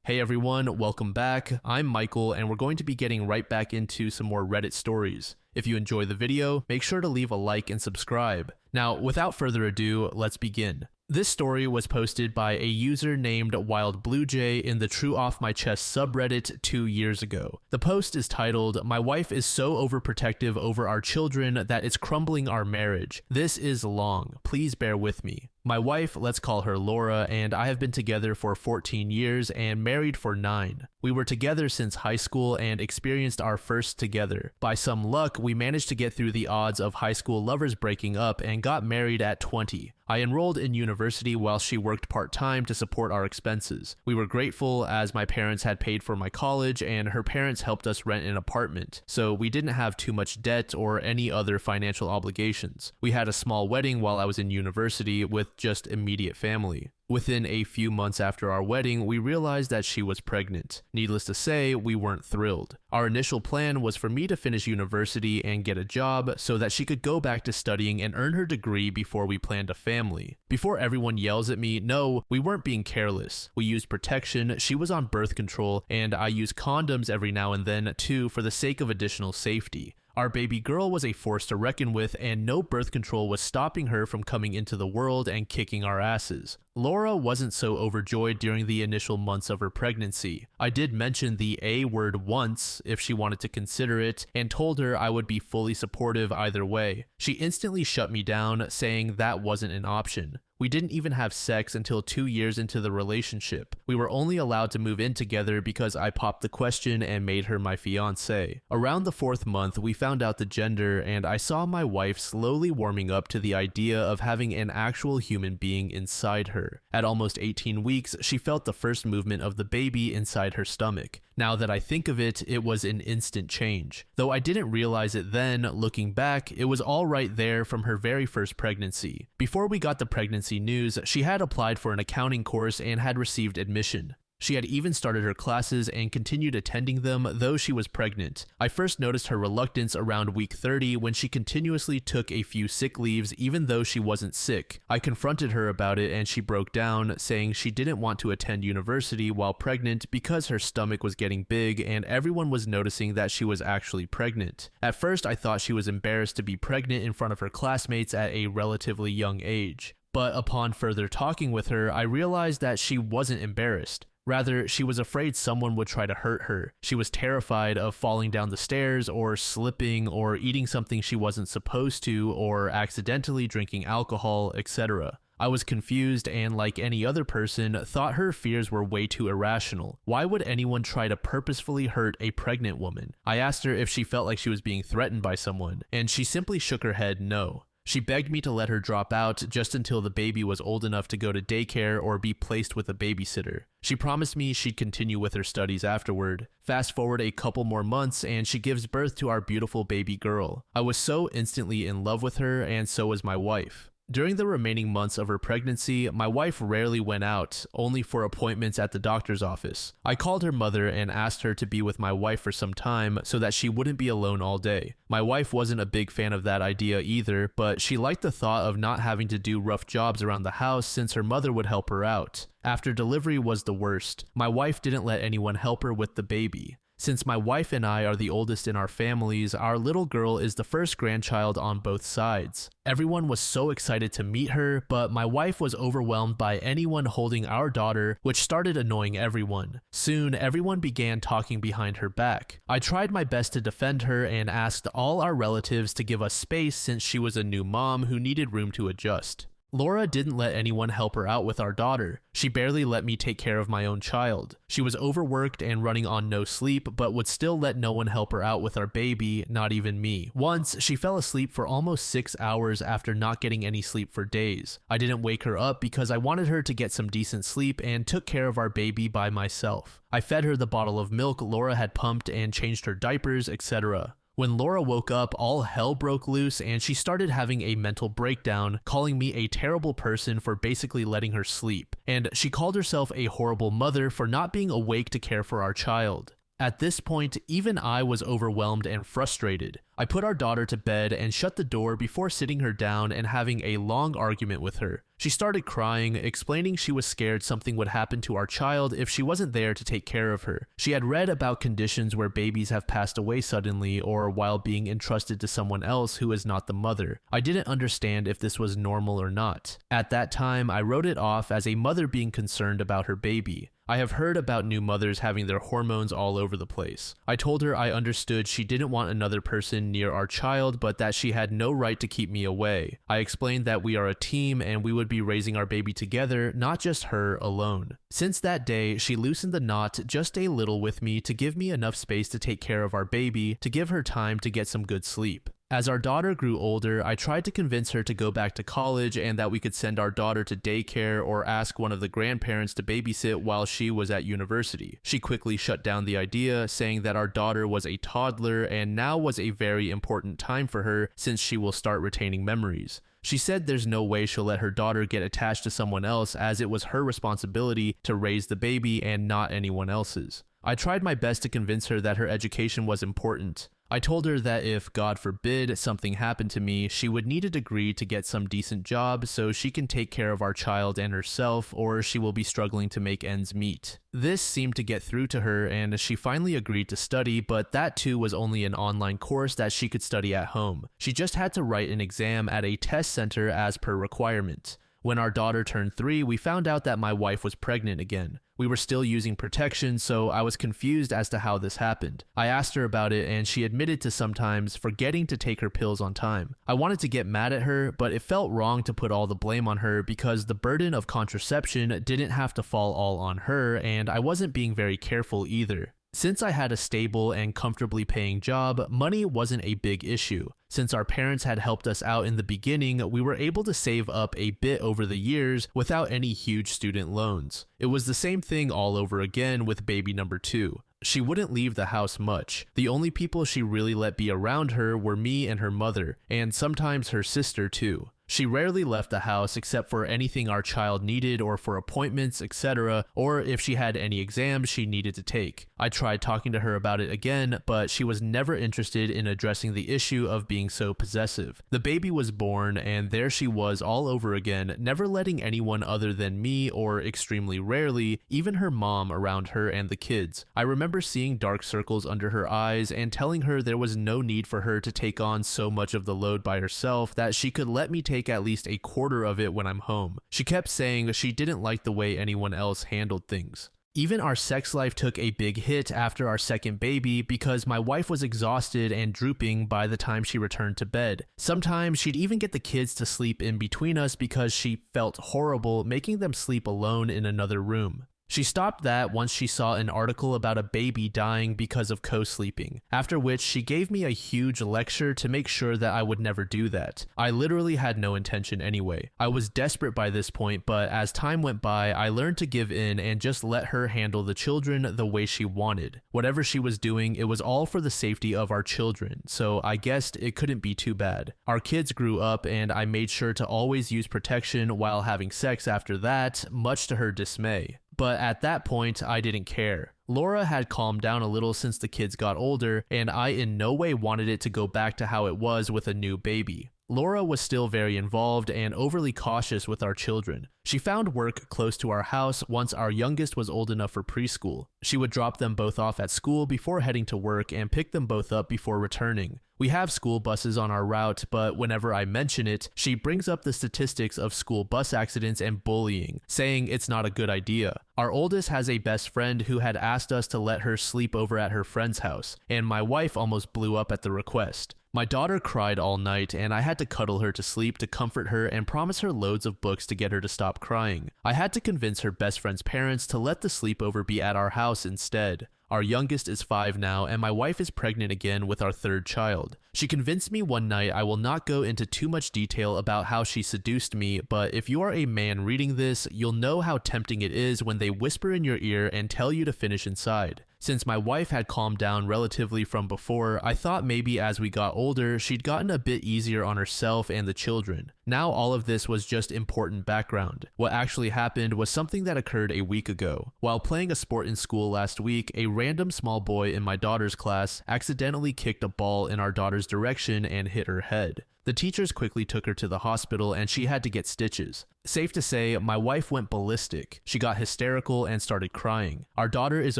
Hey everyone, welcome back. I'm Michael and we're going to be getting right back into some more Reddit stories. If you enjoy the video, make sure to leave a like and subscribe. Now, without further ado, let's begin. This story was posted by a user named Wild Blue Jay in the True Off My Chest subreddit 2 years ago. The post is titled, "My wife is so overprotective over our children that it's crumbling our marriage. This is long. Please bear with me. My wife, let's call her Laura, and I have been together for 14 years and married for 9. We were together since high school and experienced our first together. By some luck, we managed to get through the odds of high school lovers breaking up and got married at 20. I enrolled in university while she worked part-time to support our expenses. We were grateful as my parents had paid for my college and her parents helped us rent an apartment, so we didn't have too much debt or any other financial obligations. We had a small wedding while I was in university with just immediate family. Within a few months after our wedding, we realized that she was pregnant. Needless to say, we weren't thrilled. Our initial plan was for me to finish university and get a job so that she could go back to studying and earn her degree before we planned a family. Before everyone yells at me, no, we weren't being careless. We used protection, she was on birth control, and I use condoms every now and then too for the sake of additional safety. Our baby girl was a force to reckon with, and no birth control was stopping her from coming into the world and kicking our asses. Laura wasn't so overjoyed during the initial months of her pregnancy. I did mention the A word once if she wanted to consider it, and told her I would be fully supportive either way. She instantly shut me down, saying that wasn't an option. We didn't even have sex until 2 years into the relationship. We were only allowed to move in together because I popped the question and made her my fiancé. Around the 4th month, we found out the gender, and I saw my wife slowly warming up to the idea of having an actual human being inside her. At almost 18 weeks, she felt the first movement of the baby inside her stomach. Now that I think of it, it was an instant change. Though I didn't realize it then, looking back, it was all right there from her very first pregnancy. Before we got the pregnancy news, she had applied for an accounting course and had received admission. She had even started her classes and continued attending them, though she was pregnant. I first noticed her reluctance around week 30 when she continuously took a few sick leaves even though she wasn't sick. I confronted her about it and she broke down, saying she didn't want to attend university while pregnant because her stomach was getting big and everyone was noticing that she was actually pregnant. At first, I thought she was embarrassed to be pregnant in front of her classmates at a relatively young age. But upon further talking with her, I realized that she wasn't embarrassed. Rather, she was afraid someone would try to hurt her. She was terrified of falling down the stairs or slipping or eating something she wasn't supposed to or accidentally drinking alcohol, etc. I was confused and, like any other person, thought her fears were way too irrational. Why would anyone try to purposefully hurt a pregnant woman? I asked her if she felt like she was being threatened by someone, and she simply shook her head no. She begged me to let her drop out just until the baby was old enough to go to daycare or be placed with a babysitter. She promised me she'd continue with her studies afterward. Fast forward a couple more months and she gives birth to our beautiful baby girl. I was so instantly in love with her, and so was my wife. During the remaining months of her pregnancy, my wife rarely went out, only for appointments at the doctor's office. I called her mother and asked her to be with my wife for some time so that she wouldn't be alone all day. My wife wasn't a big fan of that idea either, but she liked the thought of not having to do rough jobs around the house since her mother would help her out. After delivery was the worst. My wife didn't let anyone help her with the baby. Since my wife and I are the oldest in our families, our little girl is the first grandchild on both sides. Everyone was so excited to meet her, but my wife was overwhelmed by anyone holding our daughter, which started annoying everyone. Soon, everyone began talking behind her back. I tried my best to defend her and asked all our relatives to give us space since she was a new mom who needed room to adjust. Laura didn't let anyone help her out with our daughter. She barely let me take care of my own child. She was overworked and running on no sleep, but would still let no one help her out with our baby, not even me. Once, she fell asleep for almost 6 hours after not getting any sleep for days. I didn't wake her up because I wanted her to get some decent sleep and took care of our baby by myself. I fed her the bottle of milk Laura had pumped and changed her diapers, etc. When Laura woke up, all hell broke loose and she started having a mental breakdown, calling me a terrible person for basically letting her sleep. And she called herself a horrible mother for not being awake to care for our child. At this point, even I was overwhelmed and frustrated. I put our daughter to bed and shut the door before sitting her down and having a long argument with her. She started crying, explaining she was scared something would happen to our child if she wasn't there to take care of her. She had read about conditions where babies have passed away suddenly or while being entrusted to someone else who is not the mother. I didn't understand if this was normal or not. At that time, I wrote it off as a mother being concerned about her baby. I have heard about new mothers having their hormones all over the place. I told her I understood she didn't want another person near our child, but that she had no right to keep me away. I explained that we are a team and we would be raising our baby together, not just her alone. Since that day, she loosened the knot just a little with me to give me enough space to take care of our baby, to give her time to get some good sleep. As our daughter grew older, I tried to convince her to go back to college and that we could send our daughter to daycare or ask one of the grandparents to babysit while she was at university. She quickly shut down the idea, saying that our daughter was a toddler and now was a very important time for her since she will start retaining memories. She said there's no way she'll let her daughter get attached to someone else as it was her responsibility to raise the baby and not anyone else's. I tried my best to convince her that her education was important. I told her that if, God forbid, something happened to me, she would need a degree to get some decent job so she can take care of our child and herself, or she will be struggling to make ends meet. This seemed to get through to her and she finally agreed to study, but that too was only an online course that she could study at home. She just had to write an exam at a test center as per requirement. When our daughter turned 3, we found out that my wife was pregnant again. We were still using protection, so I was confused as to how this happened. I asked her about it and she admitted to sometimes forgetting to take her pills on time. I wanted to get mad at her, but it felt wrong to put all the blame on her because the burden of contraception didn't have to fall all on her and I wasn't being very careful either. Since I had a stable and comfortably paying job, money wasn't a big issue. Since our parents had helped us out in the beginning, we were able to save up a bit over the years without any huge student loans. It was the same thing all over again with baby number 2. She wouldn't leave the house much. The only people she really let be around her were me and her mother, and sometimes her sister too. She rarely left the house except for anything our child needed or for appointments, etc., or if she had any exams she needed to take. I tried talking to her about it again, but she was never interested in addressing the issue of being so possessive. The baby was born, and there she was all over again, never letting anyone other than me, or extremely rarely, even her mom around her and the kids. I remember seeing dark circles under her eyes and telling her there was no need for her to take on so much of the load by herself, that she could let me take at least a quarter of it when I'm home. She kept saying she didn't like the way anyone else handled things. Even our sex life took a big hit after our second baby because my wife was exhausted and drooping by the time she returned to bed. Sometimes she'd even get the kids to sleep in between us because she felt horrible making them sleep alone in another room. She stopped that once she saw an article about a baby dying because of co-sleeping, after which she gave me a huge lecture to make sure that I would never do that. I literally had no intention anyway. I was desperate by this point, but as time went by, I learned to give in and just let her handle the children the way she wanted. Whatever she was doing, it was all for the safety of our children, so I guessed it couldn't be too bad. Our kids grew up and I made sure to always use protection while having sex after that, much to her dismay. But at that point, I didn't care. Laura had calmed down a little since the kids got older, and I in no way wanted it to go back to how it was with a new baby. Laura was still very involved and overly cautious with our children. She found work close to our house once our youngest was old enough for preschool. She would drop them both off at school before heading to work and pick them both up before returning. We have school buses on our route, but whenever I mention it, she brings up the statistics of school bus accidents and bullying, saying it's not a good idea. Our oldest has a best friend who had asked us to let her sleep over at her friend's house, and my wife almost blew up at the request. My daughter cried all night, and I had to cuddle her to sleep to comfort her and promise her loads of books to get her to stop crying. I had to convince her best friend's parents to let the sleepover be at our house instead. Our youngest is 5 now, and my wife is pregnant again with our 3rd child. She convinced me one night. I will not go into too much detail about how she seduced me, but if you are a man reading this, you'll know how tempting it is when they whisper in your ear and tell you to finish inside. Since my wife had calmed down relatively from before, I thought maybe as we got older, she'd gotten a bit easier on herself and the children. Now all of this was just important background. What actually happened was something that occurred a week ago. While playing a sport in school last week, a random small boy in my daughter's class accidentally kicked a ball in our daughter's direction and hit her head. The teachers quickly took her to the hospital and she had to get stitches. Safe to say, my wife went ballistic. She got hysterical and started crying. Our daughter is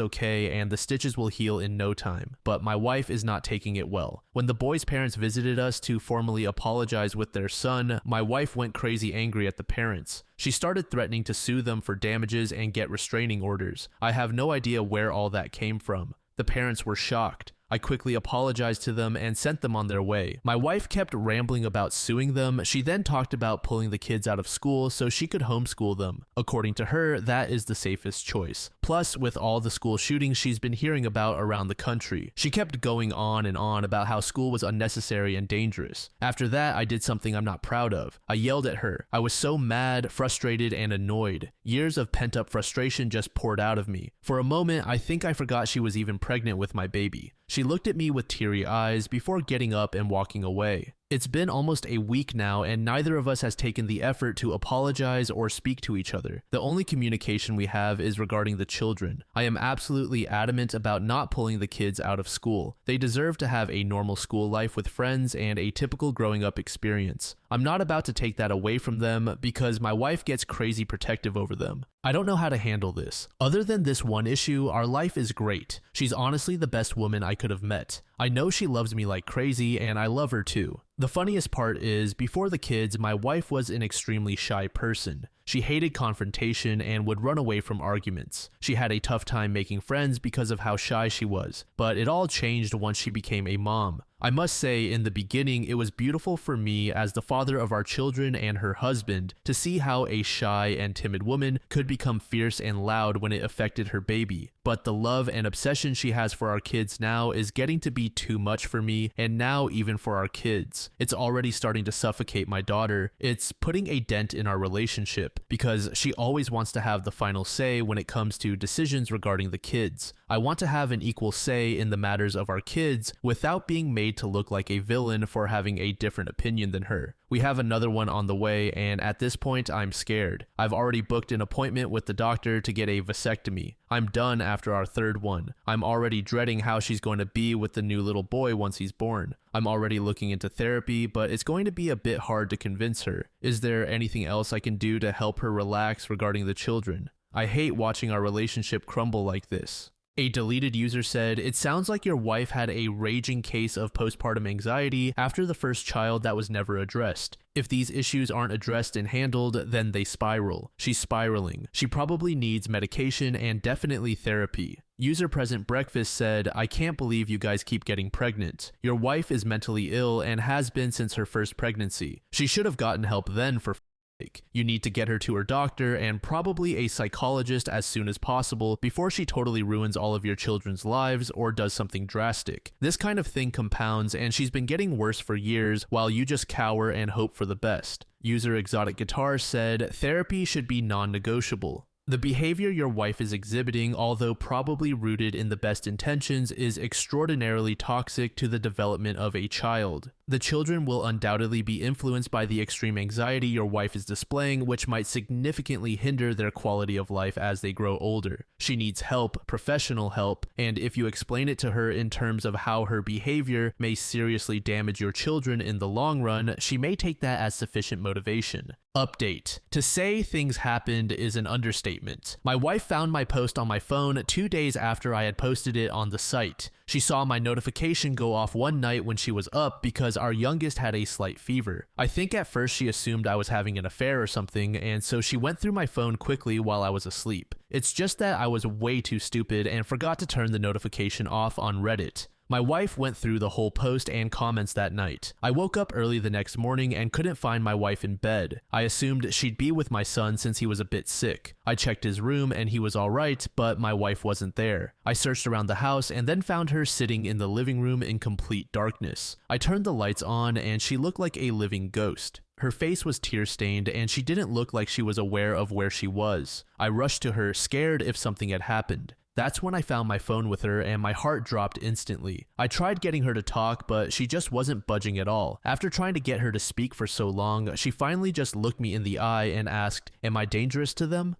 okay and the stitches will heal in no time, but my wife is not taking it well. When the boy's parents visited us to formally apologize with their son, my wife went crazy angry at the parents. She started threatening to sue them for damages and get restraining orders. I have no idea where all that came from. The parents were shocked. I quickly apologized to them and sent them on their way. My wife kept rambling about suing them. She then talked about pulling the kids out of school so she could homeschool them. According to her, that is the safest choice. Plus, with all the school shootings she's been hearing about around the country, she kept going on and on about how school was unnecessary and dangerous. After that, I did something I'm not proud of. I yelled at her. I was so mad, frustrated, and annoyed. Years of pent-up frustration just poured out of me. For a moment, I think I forgot she was even pregnant with my baby. She looked at me with teary eyes before getting up and walking away. It's been almost a week now and neither of us has taken the effort to apologize or speak to each other. The only communication we have is regarding the children. I am absolutely adamant about not pulling the kids out of school. They deserve to have a normal school life with friends and a typical growing up experience. I'm not about to take that away from them because my wife gets crazy protective over them. I don't know how to handle this. Other than this one issue, our life is great. She's honestly the best woman I could have met. I know she loves me like crazy and I love her too. The funniest part is, before the kids, my wife was an extremely shy person. She hated confrontation and would run away from arguments. She had a tough time making friends because of how shy she was, but it all changed once she became a mom. I must say, in the beginning, it was beautiful for me as the father of our children and her husband to see how a shy and timid woman could become fierce and loud when it affected her baby. But the love and obsession she has for our kids now is getting to be too much for me, and now even for our kids. It's already starting to suffocate my daughter. It's putting a dent in our relationship because she always wants to have the final say when it comes to decisions regarding the kids. I want to have an equal say in the matters of our kids without being made to look like a villain for having a different opinion than her. We have another one on the way, and at this point, I'm scared. I've already booked an appointment with the doctor to get a vasectomy. I'm done after our third one. I'm already dreading how she's going to be with the new little boy once he's born. I'm already looking into therapy, but it's going to be a bit hard to convince her. Is there anything else I can do to help her relax regarding the children? I hate watching our relationship crumble like this. A deleted user said, "It sounds like your wife had a raging case of postpartum anxiety after the first child that was never addressed. If these issues aren't addressed and handled, then they spiral. She's spiraling. She probably needs medication and definitely therapy." User Present Breakfast said, "I can't believe you guys keep getting pregnant. Your wife is mentally ill and has been since her first pregnancy. She should have gotten help then for you need to get her to her doctor and probably a psychologist as soon as possible before she totally ruins all of your children's lives or does something drastic. This kind of thing compounds and she's been getting worse for years while you just cower and hope for the best." User Exotic Guitar said, "Therapy should be non-negotiable. The behavior your wife is exhibiting, although probably rooted in the best intentions, is extraordinarily toxic to the development of a child. The children will undoubtedly be influenced by the extreme anxiety your wife is displaying, which might significantly hinder their quality of life as they grow older. She needs help, professional help, and if you explain it to her in terms of how her behavior may seriously damage your children in the long run, she may take that as sufficient motivation." Update. To say things happened is an understatement. My wife found my post on my phone 2 days after I had posted it on the site. She saw my notification go off one night when she was up because our youngest had a slight fever. I think at first she assumed I was having an affair or something, and so she went through my phone quickly while I was asleep. It's just that I was way too stupid and forgot to turn the notification off on Reddit. My wife went through the whole post and comments that night. I woke up early the next morning and couldn't find my wife in bed. I assumed she'd be with my son since he was a bit sick. I checked his room and he was alright, but my wife wasn't there. I searched around the house and then found her sitting in the living room in complete darkness. I turned the lights on and she looked like a living ghost. Her face was tear-stained and she didn't look like she was aware of where she was. I rushed to her, scared if something had happened. That's when I found my phone with her and my heart dropped instantly. I tried getting her to talk, but she just wasn't budging at all. After trying to get her to speak for so long, she finally just looked me in the eye and asked, "Am I dangerous to them?"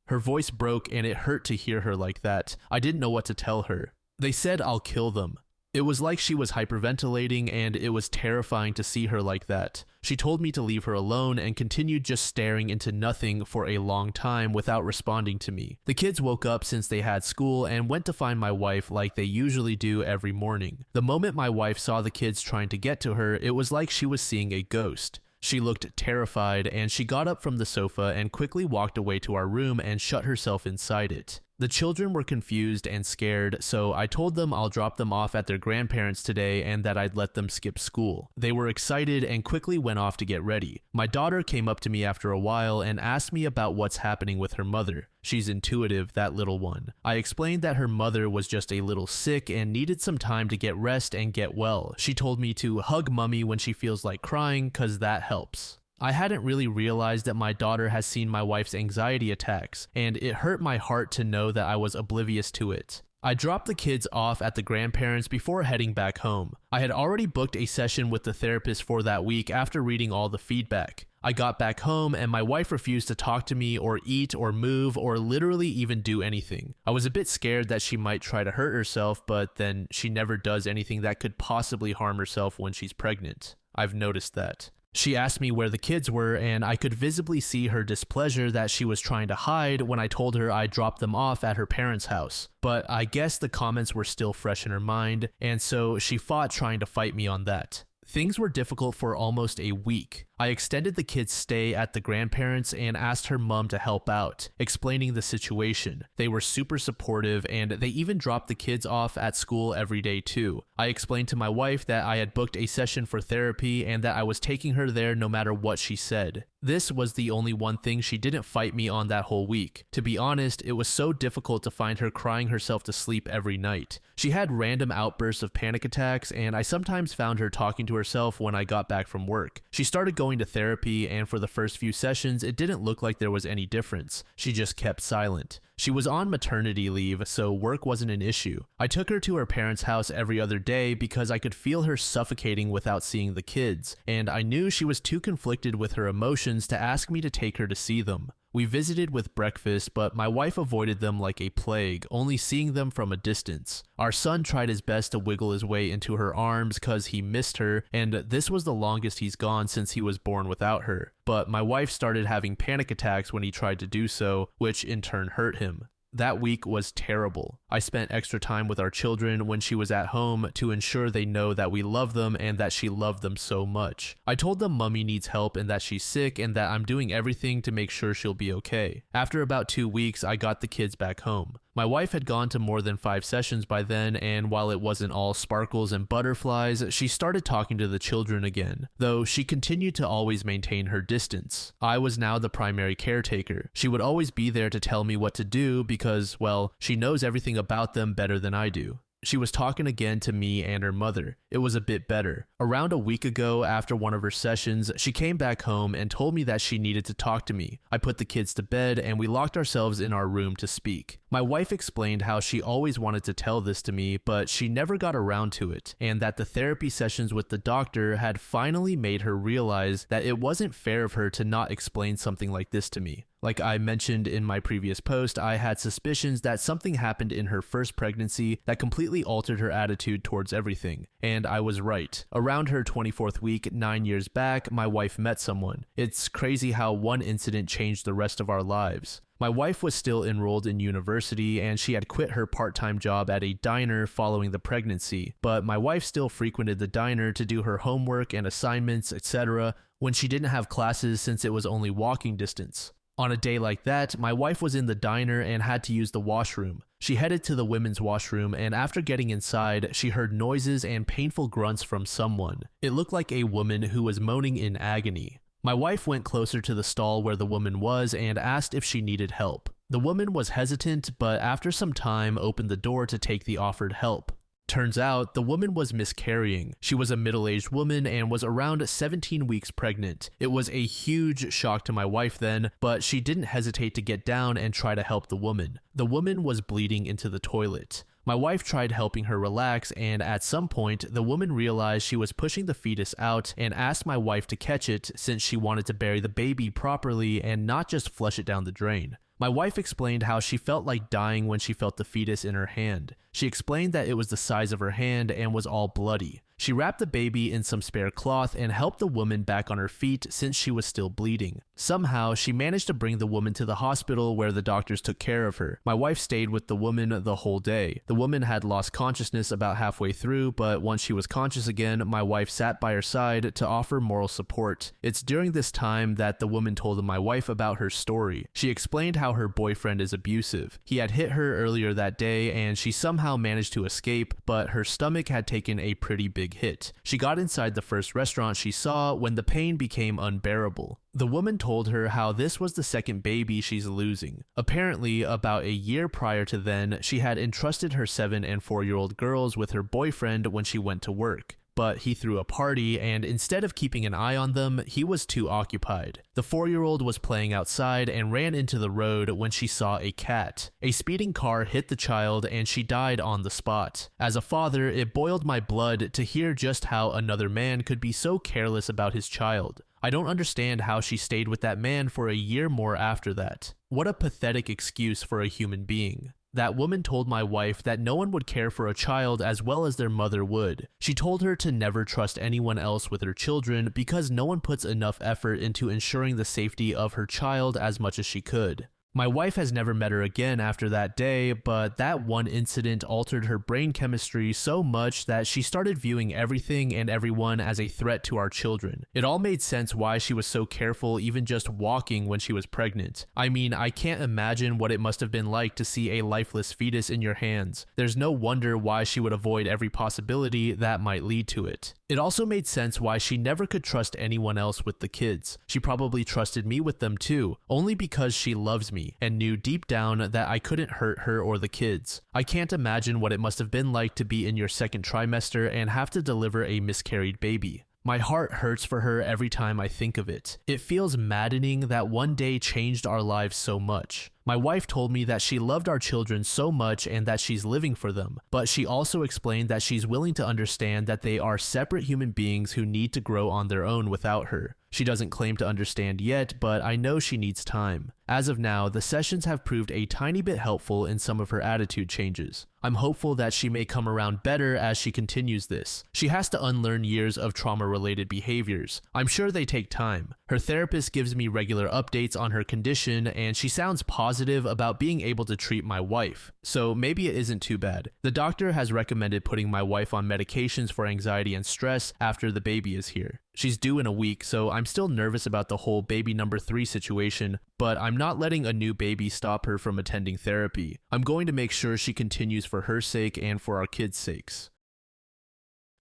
Her voice broke and it hurt to hear her like that. I didn't know what to tell her. They said I'll kill them. It was like she was hyperventilating and it was terrifying to see her like that. She told me to leave her alone and continued just staring into nothing for a long time without responding to me. The kids woke up since they had school and went to find my wife like they usually do every morning. The moment my wife saw the kids trying to get to her, it was like she was seeing a ghost. She looked terrified and she got up from the sofa and quickly walked away to our room and shut herself inside it. The children were confused and scared, so I told them I'll drop them off at their grandparents' today and that I'd let them skip school. They were excited and quickly went off to get ready. My daughter came up to me after a while and asked me about what's happening with her mother. She's intuitive, that little one. I explained that her mother was just a little sick and needed some time to get rest and get well. She told me to hug mommy when she feels like crying, 'cause that helps. I hadn't really realized that my daughter has seen my wife's anxiety attacks, and it hurt my heart to know that I was oblivious to it. I dropped the kids off at the grandparents before heading back home. I had already booked a session with the therapist for that week after reading all the feedback. I got back home and my wife refused to talk to me or eat or move or literally even do anything. I was a bit scared that she might try to hurt herself, but then she never does anything that could possibly harm herself when she's pregnant. I've noticed that. She asked me where the kids were, and I could visibly see her displeasure that she was trying to hide when I told her I dropped them off at her parents' house. But I guess the comments were still fresh in her mind, and so she fought trying to fight me on that. Things were difficult for almost a week. I extended the kids' stay at the grandparents and asked her mom to help out, explaining the situation. They were super supportive and they even dropped the kids off at school every day too. I explained to my wife that I had booked a session for therapy and that I was taking her there no matter what she said. This was the only one thing she didn't fight me on that whole week. To be honest, it was so difficult to find her crying herself to sleep every night. She had random outbursts of panic attacks, and I sometimes found her talking to herself when I got back from work. She started going to therapy, and for the first few sessions, it didn't look like there was any difference. She just kept silent. She was on maternity leave, so work wasn't an issue. I took her to her parents' house every other day because I could feel her suffocating without seeing the kids, and I knew she was too conflicted with her emotions to ask me to take her to see them. We visited with breakfast, but my wife avoided them like a plague, only seeing them from a distance. Our son tried his best to wiggle his way into her arms because he missed her, and this was the longest he's gone since he was born without her. But my wife started having panic attacks when he tried to do so, which in turn hurt him. That week was terrible. I spent extra time with our children when she was at home to ensure they know that we love them and that she loved them so much. I told them mommy needs help and that she's sick and that I'm doing everything to make sure she'll be okay. After about 2 weeks, I got the kids back home. My wife had gone to more than 5 sessions by then, and while it wasn't all sparkles and butterflies, she started talking to the children again, though she continued to always maintain her distance. I was now the primary caretaker. She would always be there to tell me what to do because, well, she knows everything about them better than I do. She was talking again to me and her mother. It was a bit better. Around a week ago, after one of her sessions, she came back home and told me that she needed to talk to me. I put the kids to bed and we locked ourselves in our room to speak. My wife explained how she always wanted to tell this to me, but she never got around to it, and that the therapy sessions with the doctor had finally made her realize that it wasn't fair of her to not explain something like this to me. Like I mentioned in my previous post, I had suspicions that something happened in her first pregnancy that completely altered her attitude towards everything, and I was right. Around her 24th week, 9 years back, my wife met someone. It's crazy how one incident changed the rest of our lives. My wife was still enrolled in university and she had quit her part-time job at a diner following the pregnancy, but my wife still frequented the diner to do her homework and assignments, etc. when she didn't have classes since it was only walking distance. On a day like that, my wife was in the diner and had to use the washroom. She headed to the women's washroom, and after getting inside, she heard noises and painful grunts from someone. It looked like a woman who was moaning in agony. My wife went closer to the stall where the woman was and asked if she needed help. The woman was hesitant, but after some time opened the door to take the offered help. Turns out, the woman was miscarrying. She was a middle-aged woman and was around 17 weeks pregnant. It was a huge shock to my wife then, but she didn't hesitate to get down and try to help the woman. The woman was bleeding into the toilet. My wife tried helping her relax, and at some point, the woman realized she was pushing the fetus out and asked my wife to catch it since she wanted to bury the baby properly and not just flush it down the drain. My wife explained how she felt like dying when she felt the fetus in her hand. She explained that it was the size of her hand and was all bloody. She wrapped the baby in some spare cloth and helped the woman back on her feet since she was still bleeding. Somehow, she managed to bring the woman to the hospital where the doctors took care of her. My wife stayed with the woman the whole day. The woman had lost consciousness about halfway through, but once she was conscious again, my wife sat by her side to offer moral support. It's during this time that the woman told my wife about her story. She explained how her boyfriend is abusive. He had hit her earlier that day and she somehow managed to escape, but her stomach had taken a pretty big hit. She got inside the first restaurant she saw when the pain became unbearable. The woman told her how this was the second baby she's losing. Apparently, about a year prior to then, she had entrusted her 7 and 4-year-old girls with her boyfriend when she went to work. But he threw a party, and instead of keeping an eye on them, he was too occupied. The 4-year-old was playing outside and ran into the road when she saw a cat. A speeding car hit the child and she died on the spot. As a father, it boiled my blood to hear just how another man could be so careless about his child. I don't understand how she stayed with that man for a year more after that. What a pathetic excuse for a human being. That woman told my wife that no one would care for a child as well as their mother would. She told her to never trust anyone else with her children because no one puts enough effort into ensuring the safety of her child as much as she could. My wife has never met her again after that day, but that one incident altered her brain chemistry so much that she started viewing everything and everyone as a threat to our children. It all made sense why she was so careful even just walking when she was pregnant. I mean, I can't imagine what it must have been like to see a lifeless fetus in your hands. There's no wonder why she would avoid every possibility that might lead to it. It also made sense why she never could trust anyone else with the kids. She probably trusted me with them too, only because she loves me and knew deep down that I couldn't hurt her or the kids. I can't imagine what it must have been like to be in your second trimester and have to deliver a miscarried baby. My heart hurts for her every time I think of it. It feels maddening that one day changed our lives so much. My wife told me that she loved our children so much and that she's living for them, but she also explained that she's willing to understand that they are separate human beings who need to grow on their own without her. She doesn't claim to understand yet, but I know she needs time. As of now, the sessions have proved a tiny bit helpful in some of her attitude changes. I'm hopeful that she may come around better as she continues this. She has to unlearn years of trauma-related behaviors. I'm sure they take time. Her therapist gives me regular updates on her condition, and she sounds positive about being able to treat my wife. So maybe it isn't too bad. The doctor has recommended putting my wife on medications for anxiety and stress after the baby is here. She's due in a week, so I'm still nervous about the whole baby number 3 situation, but I'm not letting a new baby stop her from attending therapy. I'm going to make sure she continues for her sake and for our kids' sakes.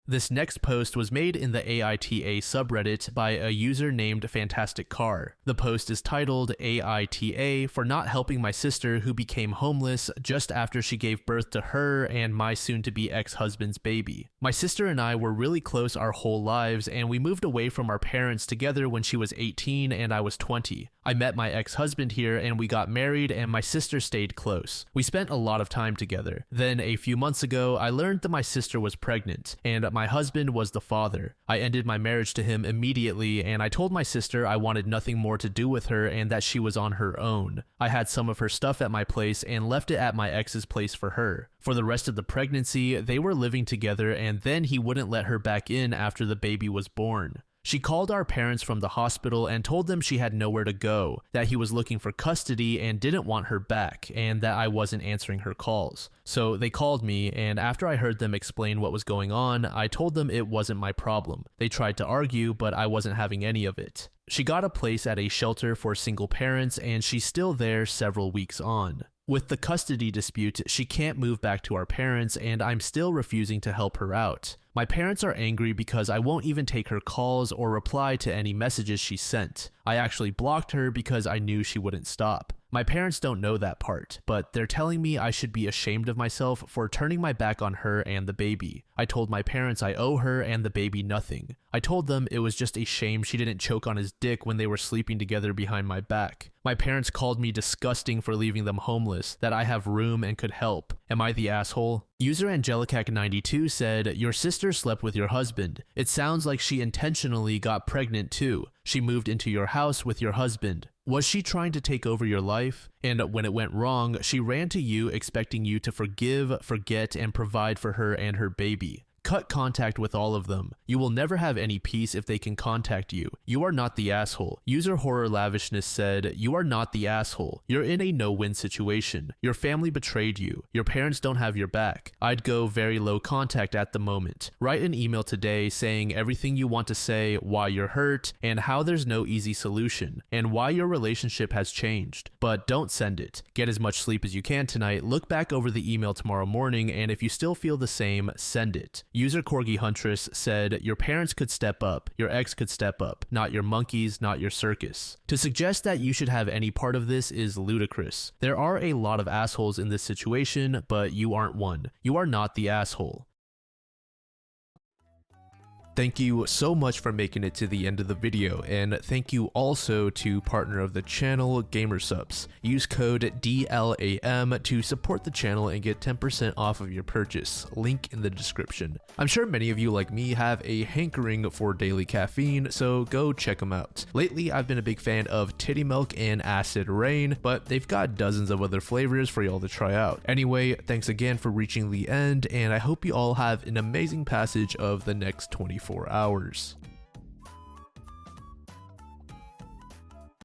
This next post was made in the AITAH subreddit by a user named Fantastic Car. The post is titled AITAH for not helping my sister who became homeless just after she gave birth to her and my soon-to-be ex-husband's baby. My sister and I were really close our whole lives, and we moved away from our parents together when she was 18 and I was 20. I met my ex-husband here and we got married, and my sister stayed close. We spent a lot of time together. Then a few months ago, I learned that my sister was pregnant, and my husband was the father. I ended my marriage to him immediately, and I told my sister I wanted nothing more to do with her and that she was on her own. I had some of her stuff at my place and left it at my ex's place for her. For the rest of the pregnancy, they were living together, and then he wouldn't let her back in after the baby was born. She called our parents from the hospital and told them she had nowhere to go, that he was looking for custody and didn't want her back, and that I wasn't answering her calls. So they called me, and after I heard them explain what was going on, I told them it wasn't my problem. They tried to argue, but I wasn't having any of it. She got a place at a shelter for single parents, and she's still there several weeks on. With the custody dispute, she can't move back to our parents, and I'm still refusing to help her out. My parents are angry because I won't even take her calls or reply to any messages she sent. I actually blocked her because I knew she wouldn't stop. My parents don't know that part, but they're telling me I should be ashamed of myself for turning my back on her and the baby. I told my parents I owe her and the baby nothing. I told them it was just a shame she didn't choke on his dick when they were sleeping together behind my back. My parents called me disgusting for leaving them homeless, that I have room and could help. Am I the asshole? User Angelicac92 said, your sister slept with your husband. It sounds like she intentionally got pregnant too. She moved into your house with your husband. Was she trying to take over your life? And when it went wrong, she ran to you expecting you to forgive, forget, and provide for her and her baby. Cut contact with all of them. You will never have any peace if they can contact you. You are not the asshole. User Horror Lavishness said, you are not the asshole. You're in a no-win situation. Your family betrayed you. Your parents don't have your back. I'd go very low contact at the moment. Write an email today saying everything you want to say, why you're hurt, and how there's no easy solution, and why your relationship has changed. But don't send it. Get as much sleep as you can tonight, look back over the email tomorrow morning, and if you still feel the same, send it. User Corgi Huntress said, your parents could step up, your ex could step up, not your monkeys, not your circus. To suggest that you should have any part of this is ludicrous. There are a lot of assholes in this situation, but you aren't one. You are not the asshole. Thank you so much for making it to the end of the video, and thank you also to partner of the channel, Gamersubs. Use code DLAM to support the channel and get 10% off of your purchase, link in the description. I'm sure many of you like me have a hankering for daily caffeine, so go check them out. Lately, I've been a big fan of Titty Milk and Acid Rain, but they've got dozens of other flavors for y'all to try out. Anyway, thanks again for reaching the end, and I hope you all have an amazing passage of the next 24 hours.